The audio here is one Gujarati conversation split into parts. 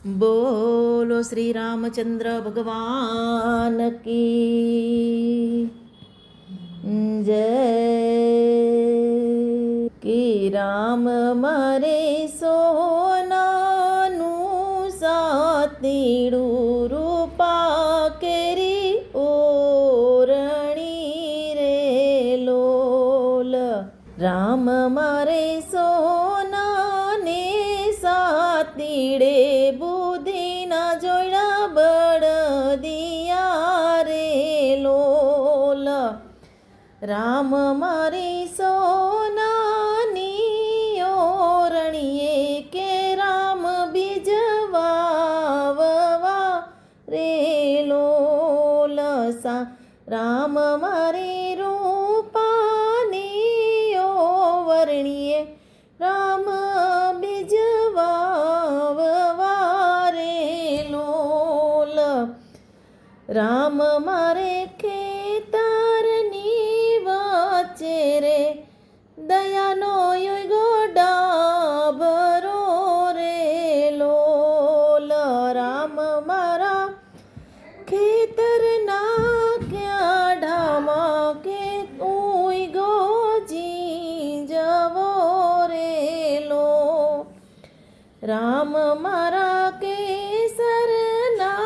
બોલો શ્રી રામચંદ્ર ભગવાન કી જય. કે રામ મારે સોનાનું સાતીડું રૂપા કેરી ઓરણી રે લોલ. રામ મારે સોનાને સાતીડે બુદ્ધિના જોડા બળદિયા રે લોલ. રામ મારી સોનાની ઓરણીએ કે રામ બીજ વાવવા રે લોલ. રામ મારી રૂપાની ઓરણીએ રામ બીજ વાવવા રે લોલ. રામ મારે ખેતરની વચ્ચે રે દયાનો યુગો ડાભરો રે લોલ. રામ મારા ખેતરના ક્યાં ઢામાં કે ઉઈગો જીંજવો રે લો. રામ મારા કેસરના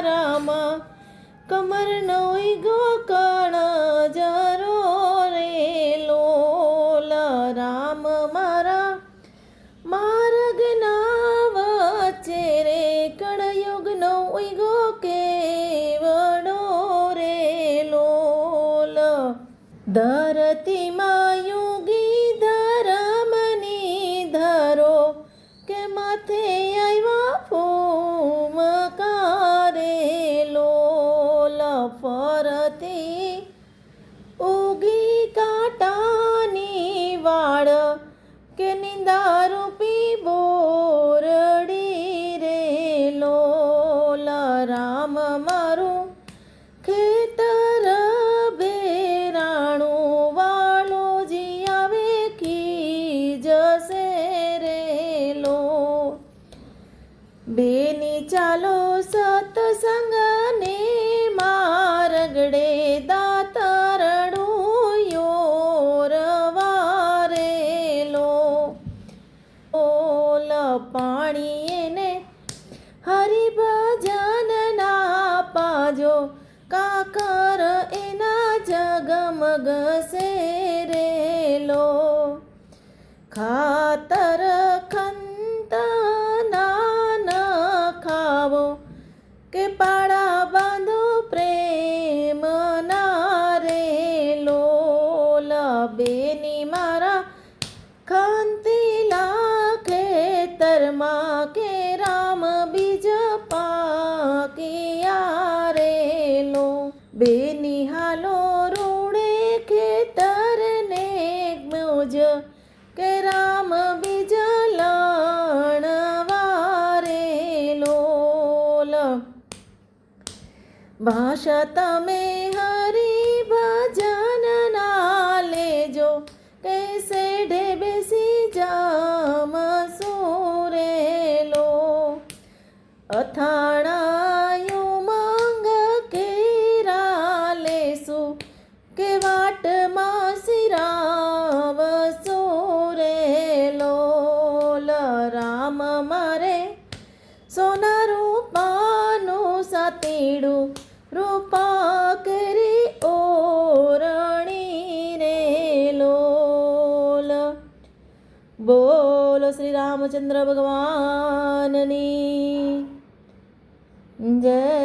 રામા કમરનો ઉઈગો કણ જરો રે લોલ. રામ મારા માર્ગના વચ્ચે રે કળયુગનો ઉઈગો કેવડો રે લોલ. ધરતીમાં યુગી ધર્મની ધરો કે માથે આવ્યા ફૂમકારે લોલ. ફરતી ઉગી કાંટાની વાળ કે નિંદારૂપી બોરડી રે લોલ. રામ મારું ખેતર બેરાણું વાળો જી આવે કી જશે રે લો. બેની ચાલો સતસંગને મારગડે દાતરડું યોરવા રે લો. ઓલ પાણી એને હરિભજન ના પાજો કાકર એના જગમગશે રે લો. ખાતર ખંતના ન ખાવો કે પાડા બાંધો પ્રેમ ના રે લોલ. બેની મારા ખંતીલા ખેતરમાં કે રામ બીજ પાકિયા રે લો. બેની હાલો રૂડે ખેતરને મોજ કે રામ બીજ લણવા રે લોલ. ભાષા તમે હરિભજન ના લેજો કે સેઢે બેસી જામસુ રે લો. અથાણાયું મંગ કેરા લેસુ કે વાટમાં સિરાવસુ રે લોલ. રામ મારે સોના રૂપાનું સાતીડું રૂપા કરી ઓરણી રે લોલ. બોલો શ્રી રામચંદ્ર ભગવાનની જય.